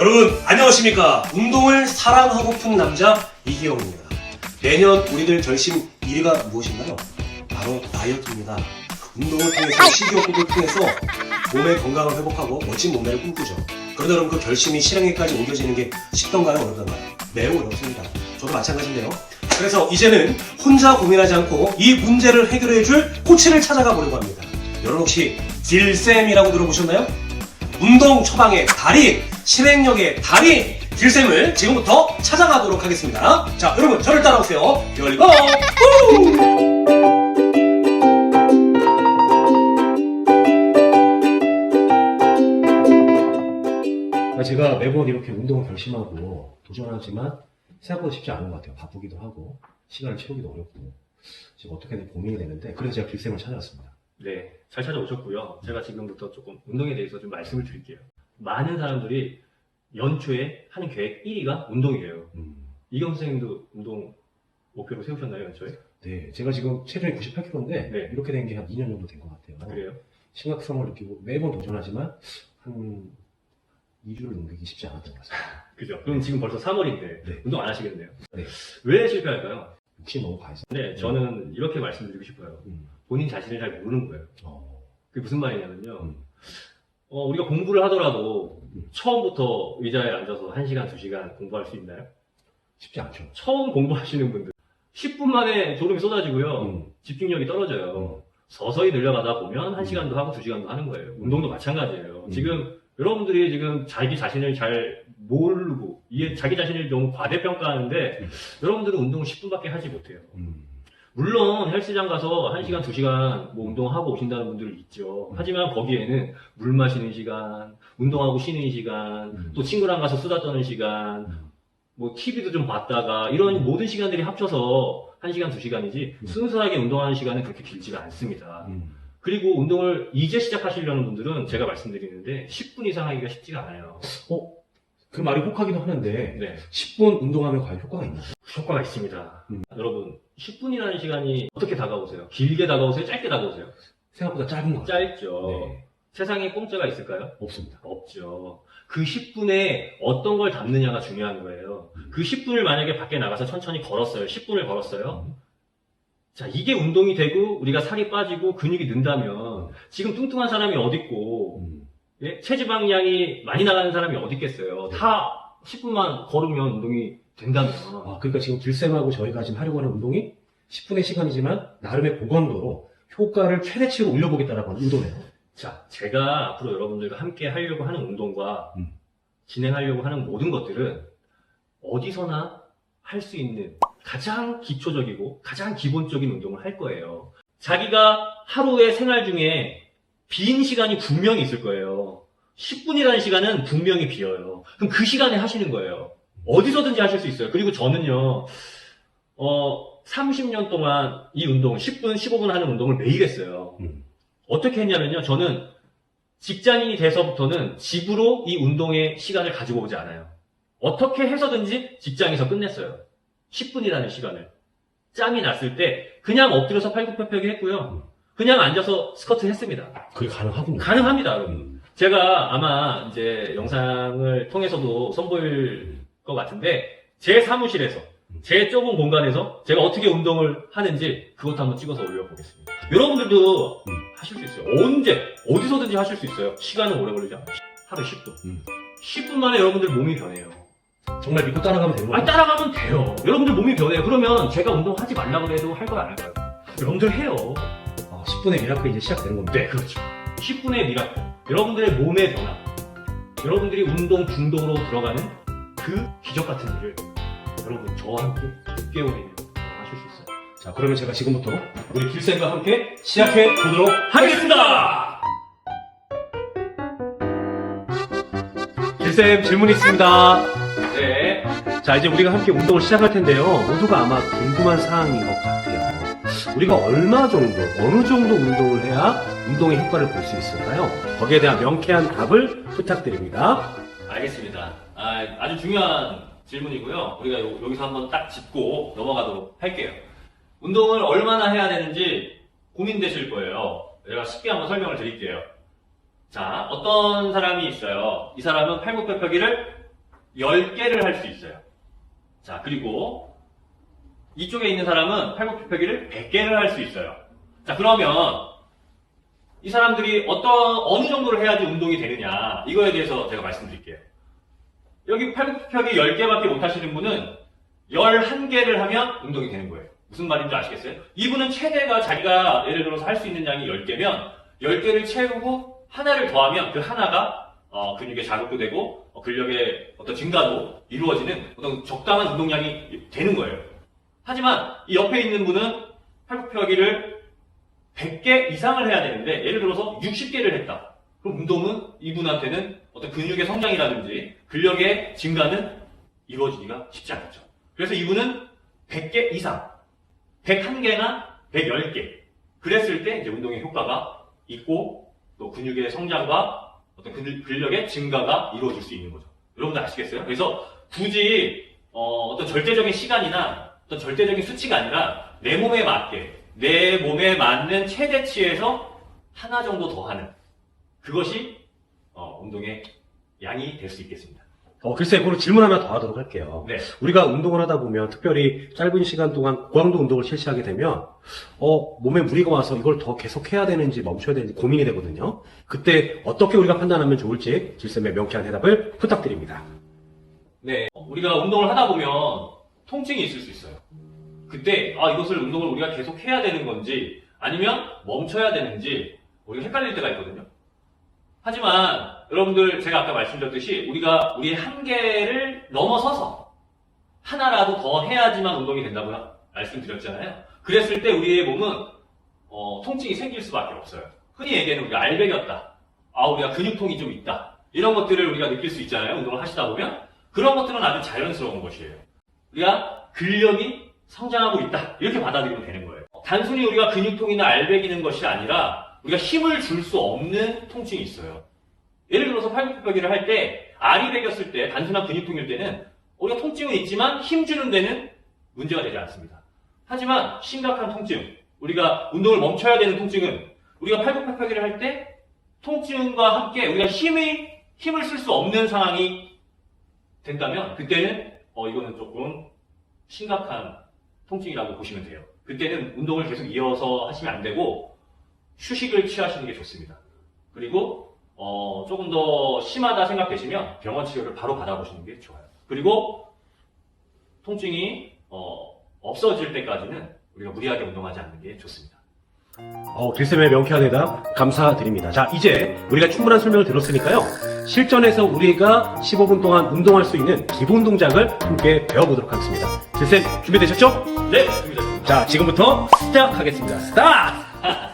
여러분 안녕하십니까. 운동을 사랑하고픈 남자 이기영입니다. 매년 우리들 결심 1위가 무엇인가요? 바로 다이어트입니다. 운동을 통해서 식이요법을 통해서 몸의 건강을 회복하고 멋진 몸매를 꿈꾸죠. 그러다 보면 그 결심이 실행에까지 옮겨지는 게 쉽던가요? 어렵던가요? 매우 어렵습니다. 저도 마찬가지인데요. 그래서 이제는 혼자 고민하지 않고 이 문제를 해결해줄 코치를 찾아가 보려고 합니다. 여러분 혹시 딜쌤이라고 들어보셨나요? 운동 처방의 달인, 실행력의 달인 딜쌤을 지금부터 찾아가도록 하겠습니다. 자, 여러분 저를 따라오세요. 열고! 제가 매번 이렇게 운동을 결심하고 도전하지만 생각보다 쉽지 않은 것 같아요. 바쁘기도 하고 시간을 채우기도 어렵고 지금 어떻게 해야 될지 고민이 되는데 그래서 제가 딜쌤을 찾아왔습니다. 네, 잘 찾아오셨고요. 제가 지금부터 조금 운동에 대해서 좀 말씀을 드릴게요. 많은 사람들이 연초에 하는 계획 1위가 운동이에요. 이경 선생님도 운동 목표로 세우셨나요, 연초에? 네, 제가 지금 체중이 98kg인데 네. 이렇게 된 게 한 2년 정도 된 것 같아요. 그래요? 심각성을 느끼고 매번 도전하지만 한 2주를 넘기기 쉽지 않았던 것 같습니다. 그죠? 그럼 지금 벌써 3월인데 네. 운동 안 하시겠네요. 네. 왜 실패할까요? 욕심 너무 가해서. 네, 저는 이렇게 말씀드리고 싶어요. 본인 자신을 잘 모르는 거예요. 그게 무슨 말이냐면요. 우리가 공부를 하더라도 처음부터 의자에 앉아서 1시간, 2시간 공부할 수 있나요? 쉽지 않죠. 처음 공부하시는 분들 10분 만에 졸음이 쏟아지고요. 집중력이 떨어져요. 서서히 늘려가다 보면 1시간도 하고 2시간도 하는 거예요. 운동도 마찬가지예요. 지금 여러분들이 지금 자기 자신을 잘 모르고 자기 자신을 너무 과대평가하는데 여러분들은 운동을 10분밖에 하지 못해요. 물론 헬스장 가서 1시간, 2시간 뭐 운동하고 오신다는 분들 있죠. 하지만 거기에는 물 마시는 시간, 운동하고 쉬는 시간, 또 친구랑 가서 수다 떠는 시간, 뭐 TV도 좀 봤다가 이런 모든 시간들이 합쳐서 1시간, 2시간이지 순수하게 운동하는 시간은 그렇게 길지가 않습니다. 그리고 운동을 이제 시작하시려는 분들은 제가 말씀드리는데 10분 이상 하기가 쉽지가 않아요. 그 말이 혹하기도 하는데 네. 10분 운동하면 과연 효과가 있나요? 효과가 있습니다. 여러분 10분이라는 시간이 어떻게 다가오세요? 길게 다가오세요? 짧게 다가오세요? 생각보다 짧은 것 같아요. 짧죠. 네. 세상에 공짜가 있을까요? 없습니다. 없죠. 그 10분에 어떤 걸 담느냐가 중요한 거예요. 그 10분을 만약에 밖에 나가서 천천히 걸었어요. 10분을 걸었어요. 자, 이게 운동이 되고 우리가 살이 빠지고 근육이 는다면 지금 뚱뚱한 사람이 어딨고 예? 체지방량이 많이 나가는 사람이 어디 있겠어요. 다 10분만 걸으면 운동이 된다면. 그러니까 지금 딜쌤하고 저희가 지금 하려고 하는 운동이 10분의 시간이지만 나름의 고강도로 효과를 최대치로 올려보겠다라고 하는 의도네요. 자, 제가 앞으로 여러분들과 함께 하려고 하는 운동과 진행하려고 하는 모든 것들은 어디서나 할 수 있는 가장 기초적이고 가장 기본적인 운동을 할 거예요. 자기가 하루의 생활 중에 빈 시간이 분명히 있을 거예요. 10분이라는 시간은 분명히 비어요. 그럼 그 시간에 하시는 거예요. 어디서든지 하실 수 있어요. 그리고 저는요, 30년 동안 이 운동, 10분, 15분 하는 운동을 매일 했어요. 어떻게 했냐면요, 저는 직장인이 돼서부터는 집으로 이 운동의 시간을 가지고 오지 않아요. 어떻게 해서든지 직장에서 끝냈어요. 10분이라는 시간을. 짬이 났을 때, 그냥 엎드려서 팔굽혀펴기 했고요. 그냥 앉아서 스쿼트 했습니다. 그게 가능하군요. 가능합니다, 여러분. 제가 아마 이제 영상을 통해서도 선보일 것 같은데, 제 사무실에서, 제 좁은 공간에서 제가 어떻게 운동을 하는지 그것도 한번 찍어서 올려보겠습니다. 여러분들도 하실 수 있어요. 언제, 어디서든지 하실 수 있어요. 시간은 오래 걸리지 않아요. 하루 10분. 10분 만에 여러분들 몸이 변해요. 정말 믿고 따라가면 되는 거예요? 따라가면 돼요. 여러분들 몸이 변해요. 그러면 제가 운동하지 말라고 해도 할 거야, 안 할까요? 여러분들 해요. 10분의 미라클이 이제 시작되는 겁니다. 네, 그렇죠. 10분의 미라클. 여러분들의 몸의 변화. 여러분들이 운동 중독으로 들어가는 그 기적 같은 일을 여러분 저와 함께 6개월이면 하실 수 있어요. 자, 그러면 제가 지금부터 우리 딜쌤과 함께 시작해 보도록 하겠습니다! 딜쌤 질문 있습니다. 네. 자, 이제 우리가 함께 운동을 시작할 텐데요. 모두가 아마 궁금한 사항인 것 같아요. 우리가 얼마 정도, 어느 정도 운동을 해야 운동의 효과를 볼 수 있을까요? 거기에 대한 명쾌한 답을 부탁드립니다. 알겠습니다. 아주 중요한 질문이고요. 우리가 여기서 한번 딱 짚고 넘어가도록 할게요. 운동을 얼마나 해야 되는지 고민되실 거예요. 제가 쉽게 한번 설명을 드릴게요. 자, 어떤 사람이 있어요. 이 사람은 팔굽혀펴기를 10개를 할 수 있어요. 자, 그리고 이쪽에 있는 사람은 팔굽혀펴기를 100개를 할 수 있어요. 자, 그러면 이 사람들이 어느 정도를 해야지 운동이 되느냐, 이거에 대해서 제가 말씀드릴게요. 여기 팔굽혀펴기 10개밖에 못 하시는 분은 11개를 하면 운동이 되는 거예요. 무슨 말인지 아시겠어요? 이분은 최대가 자기가 예를 들어서 할 수 있는 양이 10개면 10개를 채우고 하나를 더하면 그 하나가 근육의 자극도 되고 근력의 어떤 증가도 이루어지는 어떤 적당한 운동량이 되는 거예요. 하지만 이 옆에 있는 분은 팔굽혀펴기를 100개 이상을 해야 되는데 예를 들어서 60개를 했다. 그럼 운동은 이분한테는 어떤 근육의 성장이라든지 근력의 증가는 이루어지기가 쉽지 않죠. 그래서 이분은 100개 이상, 101개나 110개. 그랬을 때 이제 운동의 효과가 있고 또 근육의 성장과 어떤 근력의 증가가 이루어질 수 있는 거죠. 여러분들 아시겠어요? 그래서 굳이 어떤 절대적인 시간이나 어떤 절대적인 수치가 아니라 내 몸에 맞게 내 몸에 맞는 최대치에서 하나 정도 더 하는 그것이 운동의 양이 될 수 있겠습니다. 글쎄, 그럼 질문 하나 더 하도록 할게요. 네. 우리가 운동을 하다 보면, 특별히 짧은 시간 동안 고강도 운동을 실시하게 되면, 몸에 무리가 와서 이걸 더 계속 해야 되는지 멈춰야 되는지 고민이 되거든요. 그때 어떻게 우리가 판단하면 좋을지, 질쌤의 명쾌한 대답을 부탁드립니다. 네. 우리가 운동을 하다 보면 통증이 있을 수 있어요. 그때, 이것을 운동을 우리가 계속 해야 되는 건지, 아니면 멈춰야 되는지, 우리가 헷갈릴 때가 있거든요. 하지만, 여러분들, 제가 아까 말씀드렸듯이, 우리가 우리의 한계를 넘어서서, 하나라도 더 해야지만 운동이 된다고 말씀드렸잖아요. 그랬을 때 우리의 몸은, 통증이 생길 수밖에 없어요. 흔히 얘기하는 우리가 알배겼다. 우리가 근육통이 좀 있다. 이런 것들을 우리가 느낄 수 있잖아요. 운동을 하시다 보면. 그런 것들은 아주 자연스러운 것이에요. 우리가 근력이 성장하고 있다. 이렇게 받아들이면 되는 거예요. 단순히 우리가 근육통이나 알배기는 것이 아니라 우리가 힘을 줄 수 없는 통증이 있어요. 예를 들어서 팔굽혀펴기를 할 때 알이 배겼을 때 단순한 근육통일 때는 우리가 통증은 있지만 힘 주는 데는 문제가 되지 않습니다. 하지만 심각한 통증, 우리가 운동을 멈춰야 되는 통증은 우리가 팔굽혀펴기를 할 때 통증과 함께 우리가 힘을 쓸 수 없는 상황이 된다면 그때는 이거는 조금 심각한 통증이라고 보시면 돼요. 그때는 운동을 계속 이어서 하시면 안 되고 휴식을 취하시는 게 좋습니다. 그리고 조금 더 심하다 생각되시면 병원 치료를 바로 받아보시는 게 좋아요. 그리고 통증이 없어질 때까지는 우리가 무리하게 운동하지 않는 게 좋습니다. 길쌤의 명쾌한 대답 감사드립니다. 자, 이제 우리가 충분한 설명을 들었으니까요. 실전에서 우리가 15분 동안 운동할 수 있는 기본 동작을 함께 배워보도록 하겠습니다. 길쌤 준비되셨죠? 네, 준비됐습니다. 자, 지금부터 시작하겠습니다. 스타트!